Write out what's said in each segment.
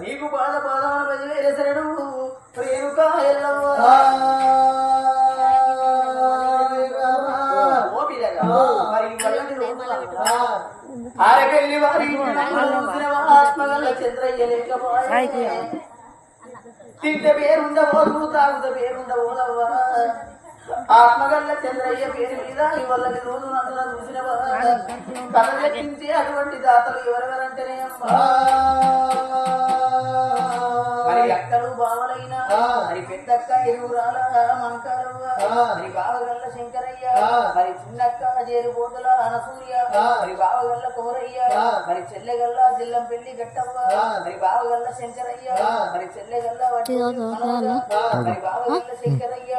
నీకు బాధ బాధమని బదిలేసరడు రేణుకా ఎల్లవ్వ ఆరకెళ్ళి వారి ఆత్మగల్ల చంద్రయ్య లేకపోయే తింటే పేరుండబోదు తాగుత పేరుండబోదవ్వా ఆత్మగల్ల చంద్రయ్య పేరు మీద ఇవల్లని రోజు నందున చూసినవా కలలెక్కించి అటువంటి దాతలు ఎవరెవరంటేనే అమ్మా మరి అక్కలు బావలైనా మరి పెద్దక్క ఎరువురాల మంకాలవ్వ మరి బావగల్ల శంకరయ్య మరి చిన్నక్క జేరుబోతుల అనసూయ మరి బావగల్ల కోరయ్య మరి చెల్లెగల్ల జిల్లంపల్లి గట్టవ్వ మరి బావగల్ల శంకరయ్య మరి చెల్లెగల్ల మరి బావగల్ల శంకరయ్య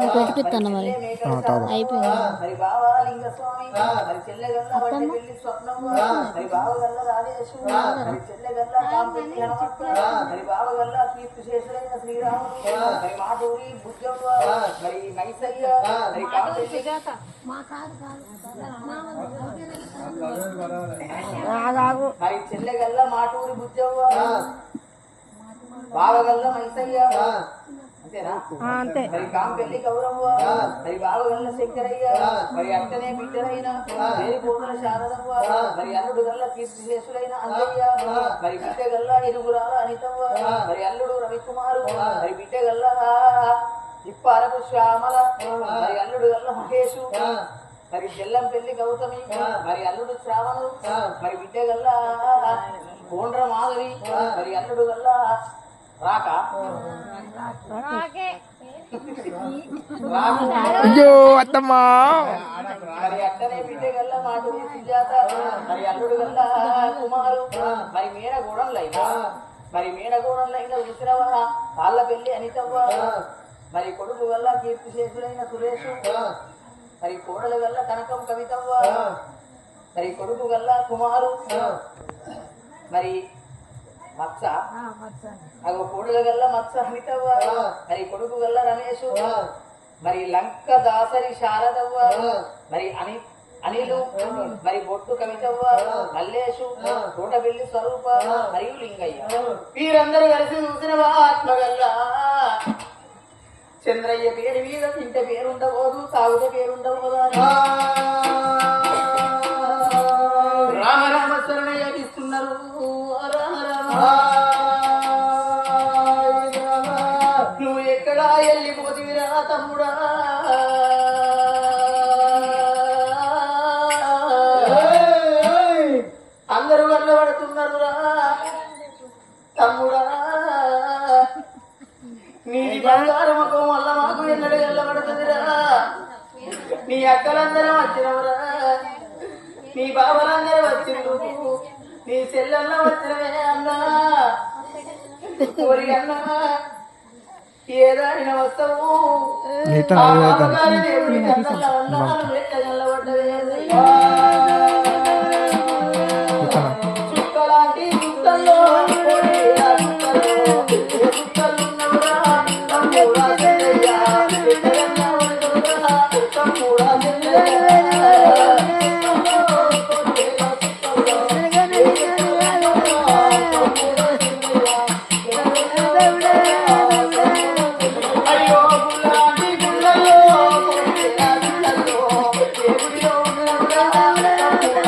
మరి బావ లింగ స్వామి మరి చెల్లెగల్ల వడ్డపల్లి స్వప్నవ్వ మరి బావగల్ల రాజేశు మరి చెల్లెగల్ల కాంపల్లి హనుమక్క మరి బావగల్ల కీర్తిశేషులైన శ్రీరాముడు మరి మాధురి బుద్ధవ్వ మరి మైసయ్య మరి కాంపల్లి మరి చెల్లెగల్ల మాటూరి బుద్ధవ్వ బావగల్ల మైసయ్య మరి కాంపెల్లి గౌరవ్వ మరి బావగల్ల శంకరయ్య మరి అట్టనే బిడ్డలైన వేరిపోతుల శారదవ్వ మరి అల్లుడు గల్ల కీర్తిశేషులైన అంజయ్య మరి బిడ్డ గల్ల ఇరుగురాల అనితవ్వ మరి అల్లుడు రవికుమారు మరి బిడ్డ గల్ల ఇప్పారకు శ్యామల మరి అల్లుడు గల్ల మహేషు మరి జల్లంపల్లి గౌతమి మరి అల్లుడు శ్రావణు మరి బిడ్డ గల్ల కోండ్ర మాధవి మరి అల్లుడు గల్ల రాక అయ్యో అత్తమ్మా మరి అట్టనే బిడ్డ గల్ల మాటూరి సుజాత మరి అల్లుడు గల్ల కుమారు మరి మేనగూడెంలైన ఉసిరవ కాళ్ళ పెళ్లి అనితవ్వ మరి కొడుకు గల్ల కీర్తిశేషులైన సురేషు మరి కోడలు గల్ల కనకం కవితవ్వ మరి కొడుకు గల్ల కుమారు మరి మత్స అగో కోడుల గల్ల మత్స అమితవ్వ మరి కొడుకు గల్ల రమేషు మరి లంక దాసరి శారదవ్వ మరి అనిలు మరి బొట్టు కవితవ్వ మల్లేషు తోటబెల్లి స్వరూప మరియు లింగయ్య వీరందరూ కలిసి చూసిన ఆత్మగల్ల చంద్రయ్య పేరు మీద తింటే పేరుండబోదు తాగుత పేరుండబోదా రామ రామ శరణయ్య ఇస్తున్నారు నువ్వు ఎక్కడా వెళ్ళిపోతివిరా తమ్ముడా అందరూ వెళ్ళబడుతున్నారు రా తమ్ముడా నీ బంగారు ముఖం వల్ల మాకు ఎన్నడూ వెళ్ళబడుతుందిరా నీ అక్కలందరం వచ్చినవరా నీ బాబలందరూ వచ్చిండు నీ చెల్లెల్లో వచ్చినవే అన్నా కోరి అన్నా ఏదాడిన వస్తావు దేవుడి కన్నా అన్నాలు లెక్క చల్లబడ్డవే